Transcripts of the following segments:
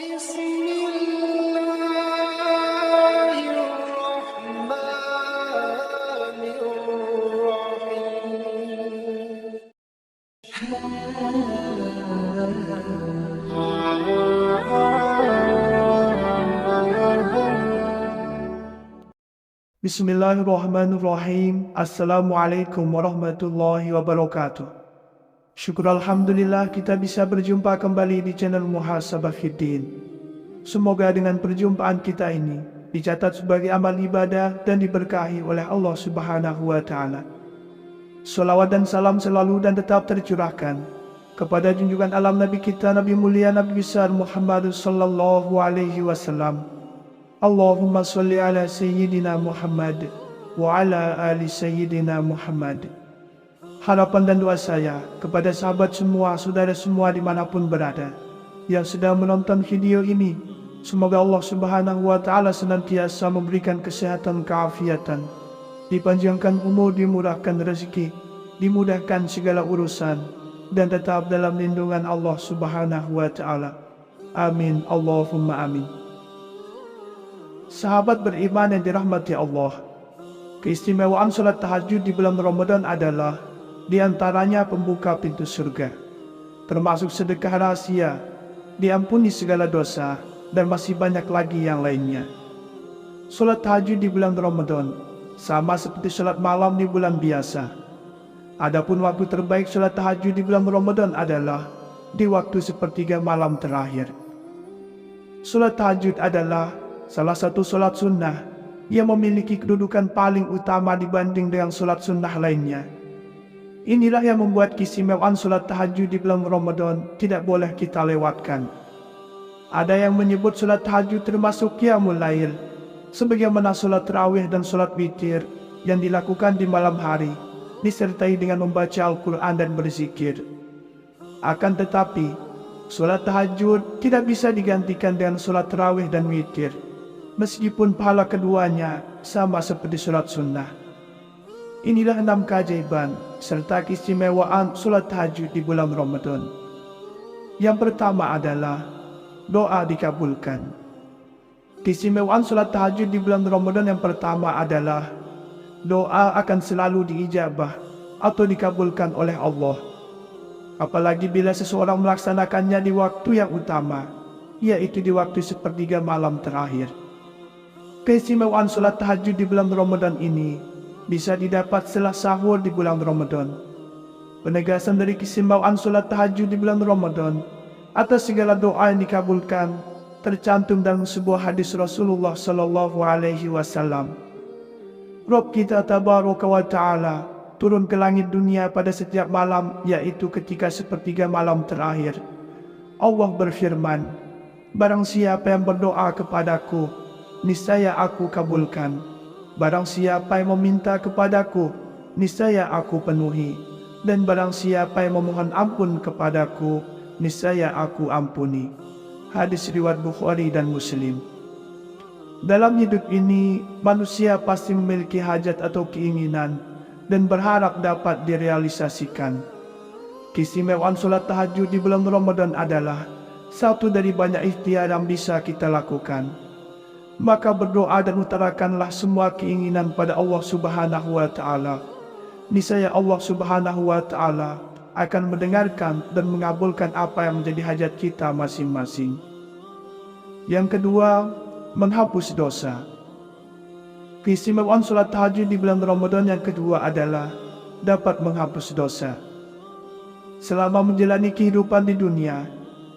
Bismillahirrahmanirrahim. Bismillahirrahmanirrahim. Assalamualaikum warahmatullahi wabarakatuh. Syukur Alhamdulillah kita bisa berjumpa kembali di channel Muhasabah Fiddin. Semoga dengan perjumpaan kita ini dicatat sebagai amal ibadah dan diberkahi oleh Allah Subhanahu wa Ta'ala. Salawat dan salam selalu dan tetap tercurahkan kepada junjungan alam Nabi kita, Nabi mulia, Nabi besar Muhammad sallallahu alaihi wasallam. Allahumma salli ala Sayyidina Muhammad wa ala ali Sayyidina Muhammad. Harapan dan doa saya kepada sahabat semua, saudara semua dimanapun berada yang sedang menonton video ini, semoga Allah Subhanahu wa Ta'ala senantiasa memberikan kesehatan, keafiatan, dipanjangkan umur, dimurahkan rezeki, dimudahkan segala urusan, dan tetap dalam lindungan Allah Subhanahu wa Ta'ala. Amin, Allahumma amin. Sahabat beriman yang dirahmati Allah, keistimewaan salat tahajud di bulan Ramadan adalah di antaranya pembuka pintu surga, termasuk sedekah rahasia, diampuni segala dosa, dan masih banyak lagi yang lainnya. Salat tahajud di bulan Ramadan sama seperti salat malam di bulan biasa. Adapun waktu terbaik salat tahajud di bulan Ramadan adalah di waktu sepertiga malam terakhir. Salat tahajud adalah salah satu salat sunnah yang memiliki kedudukan paling utama dibanding dengan salat sunnah lainnya. Inilah yang membuat keistimewaan salat tahajud di bulan Ramadan tidak boleh kita lewatkan. Ada yang menyebut salat tahajud termasuk qiyamul lail, sebagaimana salat tarawih dan salat witir yang dilakukan di malam hari, disertai dengan membaca Al-Quran dan berzikir. Akan tetapi, salat tahajud tidak bisa digantikan dengan salat tarawih dan witir, meskipun pahala keduanya sama seperti salat sunnah. Inilah 6 keajaiban serta keistimewaan salat tahajud di bulan Ramadan. Yang pertama adalah doa dikabulkan. Keistimewaan salat tahajud di bulan Ramadan yang pertama adalah doa akan selalu diijabah atau dikabulkan oleh Allah. Apalagi bila seseorang melaksanakannya di waktu yang utama, yaitu di waktu sepertiga malam terakhir. Keistimewaan salat tahajud di bulan Ramadan ini bisa didapat setelah sahur di bulan Ramadan. Penegasan dari keistimewaan salat tahajud di bulan Ramadan atas segala doa yang dikabulkan tercantum dalam sebuah hadis Rasulullah sallallahu alaihi wasallam. Rabb kita tabaraka wa ta'ala turun ke langit dunia pada setiap malam, yaitu ketika sepertiga malam terakhir. Allah berfirman, barang siapa yang berdoa kepadaku, niscaya aku kabulkan. Barang siapa yang meminta kepadaku, niscaya aku penuhi. Dan barang siapa yang memohon ampun kepadaku, niscaya aku ampuni. Hadis riwayat Bukhari dan Muslim. Dalam hidup ini, manusia pasti memiliki hajat atau keinginan dan berharap dapat direalisasikan. Keistimewaan salat tahajud di bulan Ramadan adalah satu dari banyak ikhtiar yang bisa kita lakukan. Maka berdoa dan utarakanlah semua keinginan pada Allah Subhanahu wa Ta'ala. Niscaya Allah Subhanahu wa Ta'ala akan mendengarkan dan mengabulkan apa yang menjadi hajat kita masing-masing. Yang kedua, menghapus dosa. Keistimewaan salat tahajud di bulan Ramadan yang kedua adalah dapat menghapus dosa. Selama menjalani kehidupan di dunia,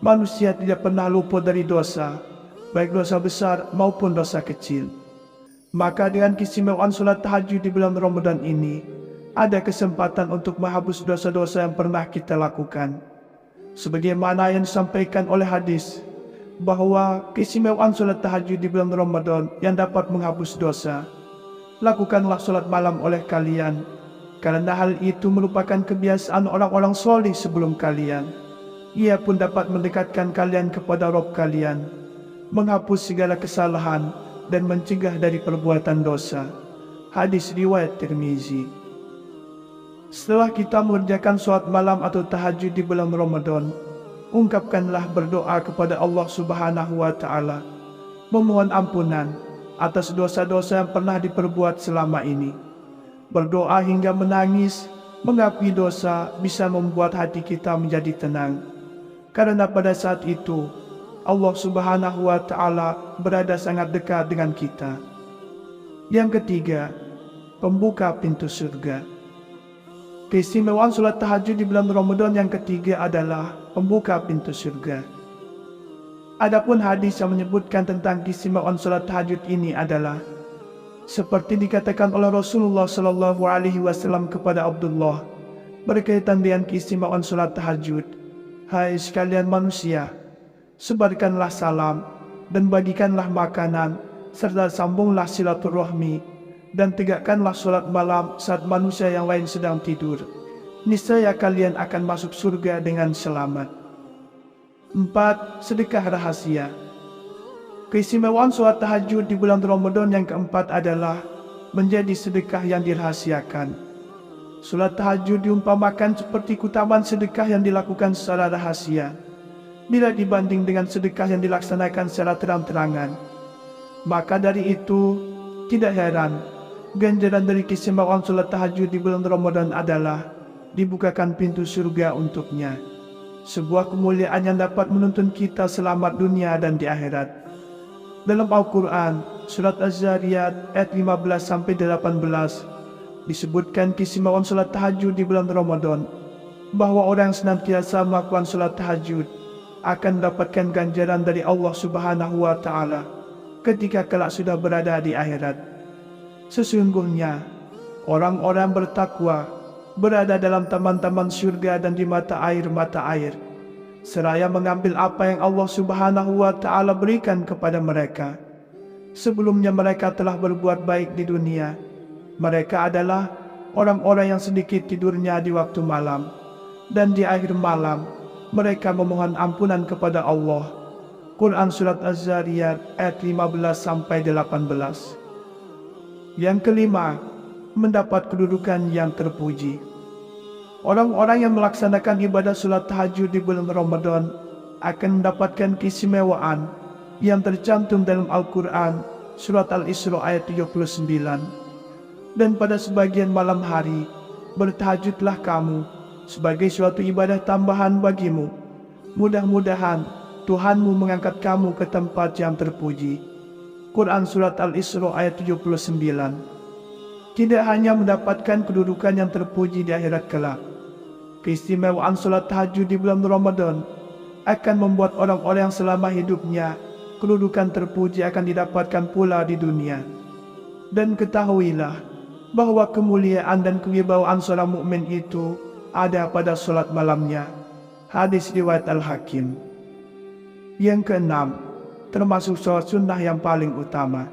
manusia tidak pernah luput dari dosa, baik dosa besar maupun dosa kecil. Maka dengan keistimewaan salat tahajud di bulan Ramadan ini, ada kesempatan untuk menghapus dosa-dosa yang pernah kita lakukan. Sebagaimana yang disampaikan oleh hadis, bahwa keistimewaan salat tahajud di bulan Ramadan yang dapat menghapus dosa. Lakukanlah salat malam oleh kalian, karena hal itu merupakan kebiasaan orang-orang soleh sebelum kalian. Ia pun dapat mendekatkan kalian kepada Rabb kalian, menghapus segala kesalahan dan mencegah dari perbuatan dosa. Hadis riwayat Tirmizi. Setelah kita mengerjakan salat malam atau tahajud di bulan Ramadan, ungkapkanlah berdoa kepada Allah Subhanahu wa Ta'ala, memohon ampunan atas dosa-dosa yang pernah diperbuat selama ini. Berdoa hingga menangis, mengakui dosa bisa membuat hati kita menjadi tenang, karena pada saat itu Allah Subhanahu wa Ta'ala berada sangat dekat dengan kita. Yang ketiga, pembuka pintu surga. Keistimewaan solat tahajud di bulan Ramadan yang ketiga adalah pembuka pintu surga. Adapun hadis yang menyebutkan tentang keistimewaan solat tahajud ini adalah seperti dikatakan oleh Rasulullah Sallallahu Alaihi Wasallam kepada Abdullah berkaitan dengan keistimewaan solat tahajud. Hai sekalian manusia, sebarkanlah salam dan bagikanlah makanan, serta sambunglah silaturahmi, dan tegakkanlah solat malam saat manusia yang lain sedang tidur. Niscaya kalian akan masuk surga dengan selamat. 4. Sedekah rahasia. Keistimewaan solat tahajud di bulan Ramadan yang keempat adalah menjadi sedekah yang dirahasiakan. Solat tahajud diumpamakan seperti keutamaan sedekah yang dilakukan secara rahasia, bila dibanding dengan sedekah yang dilaksanakan secara terang-terangan. Maka dari itu, tidak heran, ganjaran dari keistimewaan solat tahajud di bulan Ramadan adalah dibukakan pintu surga untuknya. Sebuah kemuliaan yang dapat menuntun kita selamat dunia dan di akhirat. Dalam Al-Quran, surat Az-Zariyat ayat 15-18, disebutkan keistimewaan solat tahajud di bulan Ramadan, bahwa orang yang senantiasa melakukan solat tahajud akan mendapatkan ganjaran dari Allah Subhanahu wa Ta'ala ketika kelak sudah berada di akhirat. Sesungguhnya, orang-orang bertakwa berada dalam taman-taman surga dan di mata air, seraya mengambil apa yang Allah Subhanahu wa Ta'ala berikan kepada mereka. Sebelumnya mereka telah berbuat baik di dunia. Mereka adalah orang-orang yang sedikit tidurnya di waktu malam, dan di akhir malam mereka memohon ampunan kepada Allah. Quran Surat Az-Zariyat ayat 15-18. Yang kelima, mendapat kedudukan yang terpuji. Orang-orang yang melaksanakan ibadah solat tahajud di bulan Ramadan akan mendapatkan keistimewaan yang tercantum dalam Al-Quran Surat Al-Isra ayat 39. Dan pada sebagian malam hari, bertahajudlah kamu sebagai suatu ibadah tambahan bagimu. Mudah-mudahan Tuhanmu mengangkat kamu ke tempat yang terpuji. Quran Surat Al-Isra ayat 79. Tidak hanya mendapatkan kedudukan yang terpuji di akhirat kelak, keistimewaan solat tahajud di bulan Ramadan akan membuat orang-orang yang selama hidupnya kedudukan terpuji akan didapatkan pula di dunia. Dan ketahuilah bahwa kemuliaan dan kewibawaan seorang mukmin itu ada pada solat malamnya. Hadis riwayat Al-Hakim. Yang keenam, termasuk solat sunnah yang paling utama.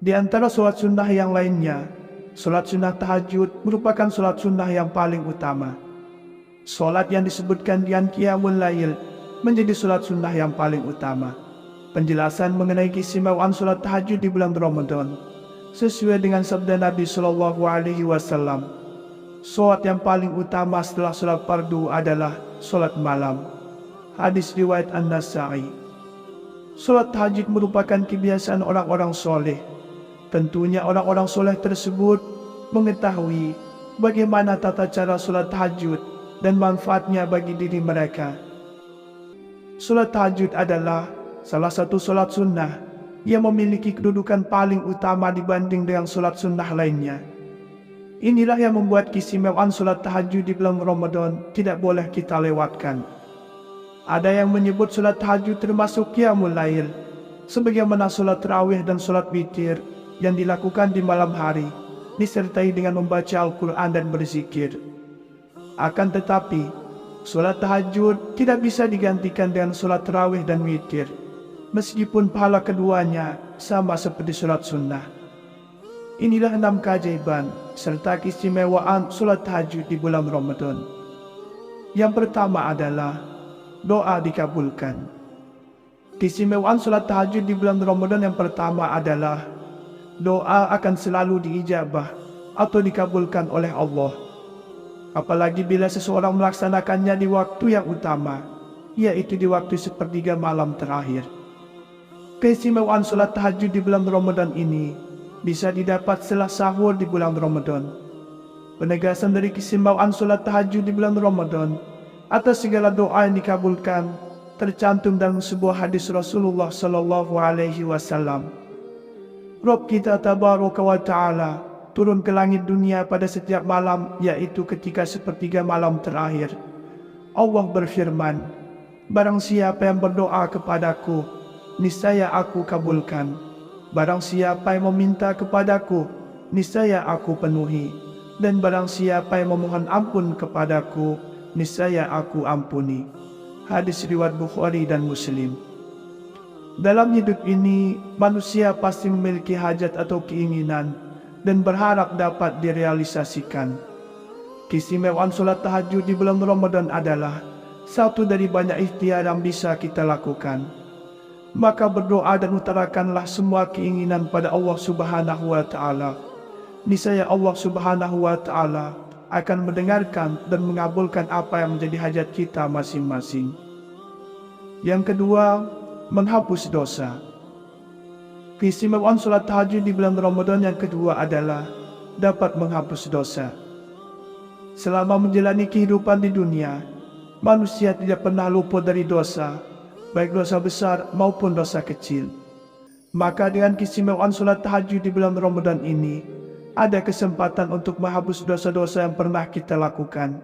Di antara solat sunnah yang lainnya, solat sunnah tahajud merupakan solat sunnah yang paling utama. Solat yang disebutkan dengan Qiyamul Lail menjadi solat sunnah yang paling utama. Penjelasan mengenai keistimewaan solat tahajud di bulan Ramadan sesuai dengan sabda Nabi Sallallahu Alaihi Wasallam. Solat yang paling utama setelah solat fardu adalah solat malam. Hadis riwayat An-Nasa'i. Solat tahajud merupakan kebiasaan orang-orang soleh. Tentunya orang-orang soleh tersebut mengetahui bagaimana tata cara solat tahajud dan manfaatnya bagi diri mereka. Solat tahajud adalah salah satu solat sunnah yang memiliki kedudukan paling utama dibanding dengan solat sunnah lainnya. Inilah yang membuat keistimewaan solat tahajud di bulan Ramadan tidak boleh kita lewatkan. Ada yang menyebut solat tahajud termasuk Qiyamul Lail, sebagaimana solat tarawih dan solat witir yang dilakukan di malam hari, disertai dengan membaca Al-Quran dan berzikir. Akan tetapi, solat tahajud tidak bisa digantikan dengan solat tarawih dan witir, meskipun pahala keduanya sama seperti solat sunnah. Inilah 6 keajaiban serta keistimewaan solat tahajud di bulan Ramadan. Yang pertama adalah doa dikabulkan. Keistimewaan solat tahajud di bulan Ramadan yang pertama adalah doa akan selalu diijabah atau dikabulkan oleh Allah. Apalagi bila seseorang melaksanakannya di waktu yang utama. yaitu di waktu sepertiga malam terakhir. Keistimewaan sholat tahajud di bulan Ramadan ini bisa didapat setelah sahur di bulan Ramadan. Penegasan dari keistimewaan sholat tahajud di bulan Ramadan atas segala doa yang dikabulkan tercantum dalam sebuah hadis Rasulullah Sallallahu Alaihi Wasallam. Rabb kita Tabaraka wa Ta'ala turun ke langit dunia pada setiap malam, yaitu ketika sepertiga malam terakhir. Allah berfirman, barang siapa yang berdoa kepadaku, niscaya aku kabulkan. Barang siapa yang meminta kepadaku, niscaya aku penuhi. Dan barang siapa yang memohon ampun kepadaku, niscaya aku ampuni. Hadis riwayat Bukhari dan Muslim. Dalam hidup ini, manusia pasti memiliki hajat atau keinginan dan berharap dapat direalisasikan. Keistimewaan sholat tahajud di bulan Ramadan adalah satu dari banyak ikhtiar yang bisa kita lakukan. Maka berdoa dan utarakanlah semua keinginan pada Allah Subhanahu wa Ta'ala. Niscaya Allah Subhanahu wa Ta'ala akan mendengarkan dan mengabulkan apa yang menjadi hajat kita masing-masing. Yang kedua, menghapus dosa. Keistimewaan sholat tahajud di bulan Ramadan yang kedua adalah dapat menghapus dosa. Selama menjalani kehidupan di dunia, manusia tidak pernah luput dari dosa, baik dosa besar maupun dosa kecil. Maka dengan keistimewaan sholat tahajud di bulan Ramadan ini, ada kesempatan untuk menghapus dosa-dosa yang pernah kita lakukan.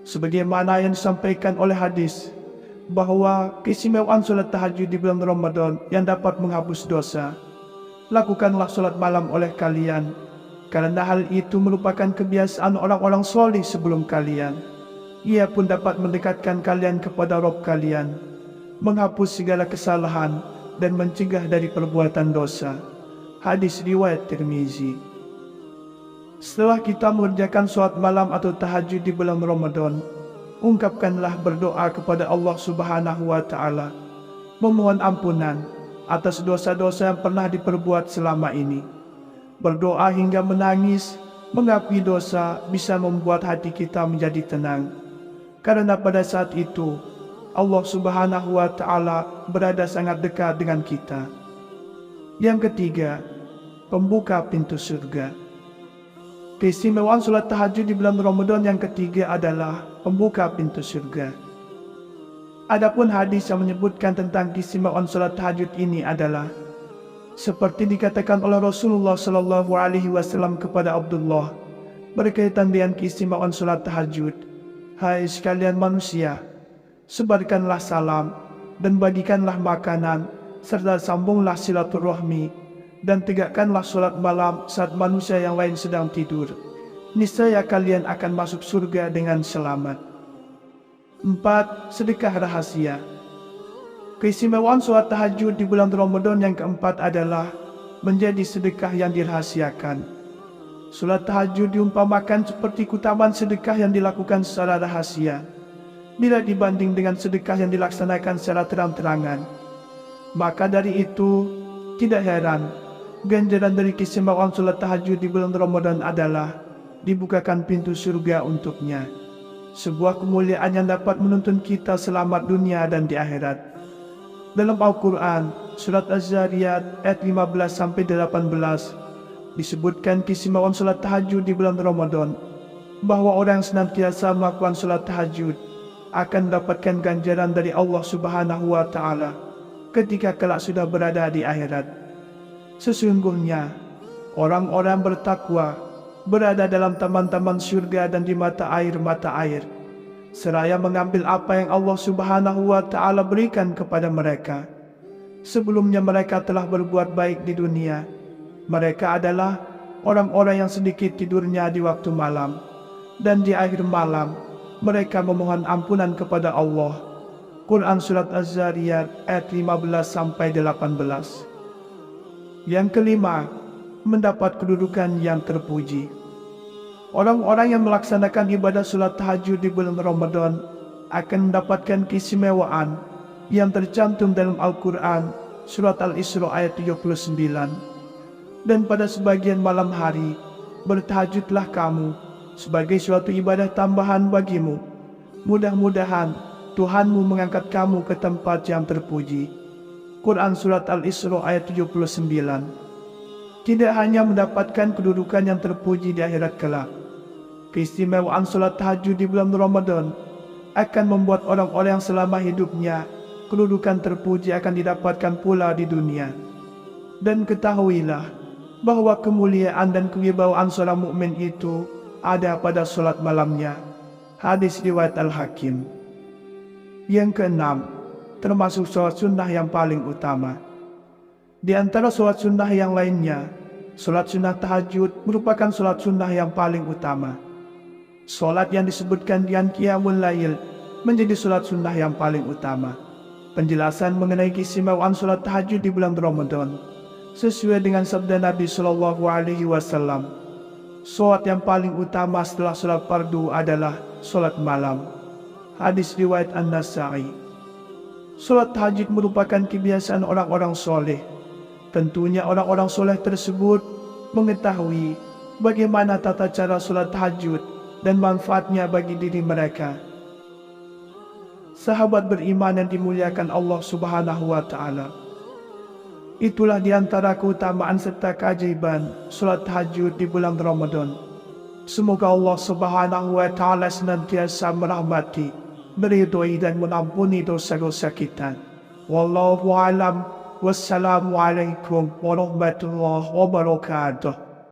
Sebagaimana yang disampaikan oleh hadis, bahwa keistimewaan sholat tahajud di bulan Ramadan yang dapat menghapus dosa. Lakukanlah sholat malam oleh kalian, karena hal itu merupakan kebiasaan orang-orang soleh sebelum kalian. Ia pun dapat mendekatkan kalian kepada Rabb kalian, menghapus segala kesalahan dan mencegah dari perbuatan dosa. Hadis riwayat Tirmizi. Setelah kita mengerjakan sholat malam atau tahajud di bulan Ramadan, ungkapkanlah berdoa kepada Allah Subhanahu wa Ta'ala, memohon ampunan atas dosa-dosa yang pernah diperbuat selama ini. Berdoa hingga menangis, mengakui dosa bisa membuat hati kita menjadi tenang, karena pada saat itu Allah Subhanahu wa Ta'ala berada sangat dekat dengan kita. Yang ketiga, pembuka pintu surga. Keistimewaan sholat tahajud di bulan Ramadan yang ketiga adalah pembuka pintu surga. Adapun hadis yang menyebutkan tentang keistimewaan sholat tahajud ini adalah seperti dikatakan oleh Rasulullah Sallallahu Alaihi Wasallam kepada Abdullah berkaitan dengan keistimewaan sholat tahajud. Hai sekalian manusia, sebarkanlah salam dan bagikanlah makanan, serta sambunglah silaturahmi, dan tegakkanlah sholat malam saat manusia yang lain sedang tidur. Niscaya kalian akan masuk surga dengan selamat. 4. Sedekah rahasia. Keistimewaan sholat tahajud di bulan Ramadan yang keempat adalah menjadi sedekah yang dirahasiakan. Sholat tahajud diumpamakan seperti keutamaan sedekah yang dilakukan secara rahasia, bila dibanding dengan sedekah yang dilaksanakan secara terang-terangan. Maka dari itu, tidak heran ganjaran dari keistimewaan sholat tahajud di bulan Ramadan adalah dibukakan pintu surga untuknya. Sebuah kemuliaan yang dapat menuntun kita selamat dunia dan di akhirat. Dalam Al-Quran, surat Az-Zariyat ayat 15-18, disebutkan keistimewaan sholat tahajud di bulan Ramadan, bahwa orang yang senantiasa melakukan sholat tahajud akan mendapatkan ganjaran dari Allah Subhanahu wa Ta'ala ketika kelak sudah berada di akhirat. Sesungguhnya, orang-orang bertakwa berada dalam taman-taman surga dan di mata air, seraya mengambil apa yang Allah Subhanahu wa Ta'ala berikan kepada mereka. Sebelumnya mereka telah berbuat baik di dunia. Mereka adalah orang-orang yang sedikit tidurnya di waktu malam, dan di akhir malam mereka memohon ampunan kepada Allah. Quran Surat Az-Zariyat ayat 15-18. Yang kelima, mendapat kedudukan yang terpuji. Orang-orang yang melaksanakan ibadah sholat tahajud di bulan Ramadan akan mendapatkan keistimewaan yang tercantum dalam Al-Quran Surat Al-Isra ayat 39. Dan pada sebagian malam hari, bertahajudlah kamu sebagai suatu ibadah tambahan bagimu. Mudah-mudahan Tuhanmu mengangkat kamu ke tempat yang terpuji. Quran Surat Al-Isra ayat 79. Tidak hanya mendapatkan kedudukan yang terpuji di akhirat kelak, keistimewaan solat tahajud di bulan Ramadan akan membuat orang-orang yang selama hidupnya kedudukan terpuji akan didapatkan pula di dunia. Dan ketahuilah bahwa kemuliaan dan kewibawaan seorang mukmin itu ada pada solat malamnya. Hadis riwayat Al-Hakim. Yang keenam, termasuk solat sunnah yang paling utama. Di antara solat sunnah yang lainnya, solat sunnah tahajud merupakan solat sunnah yang paling utama. Solat yang disebutkan dengan Qiyamul Lail menjadi solat sunnah yang paling utama. Penjelasan mengenai keistimewaan solat tahajud di bulan Ramadan sesuai dengan sabda Nabi SAW. Solat yang paling utama setelah solat fardu adalah solat malam. Hadis riwayat An-Nasa'i. Solat tahajud merupakan kebiasaan orang-orang soleh. Tentunya orang-orang soleh tersebut mengetahui bagaimana tata cara solat tahajud dan manfaatnya bagi diri mereka. Sahabat beriman yang dimuliakan Allah Subhanahu wa Ta'ala, itulah di antara keutamaan serta keajaiban solat tahajud di bulan Ramadan. Semoga Allah Subhanahu wa Ta'ala senantiasa merahmati, meridhoi dan mengampuni dosa-dosa kita. Wallahu a'lam. Wassalamualaikum warahmatullahi wabarakatuh.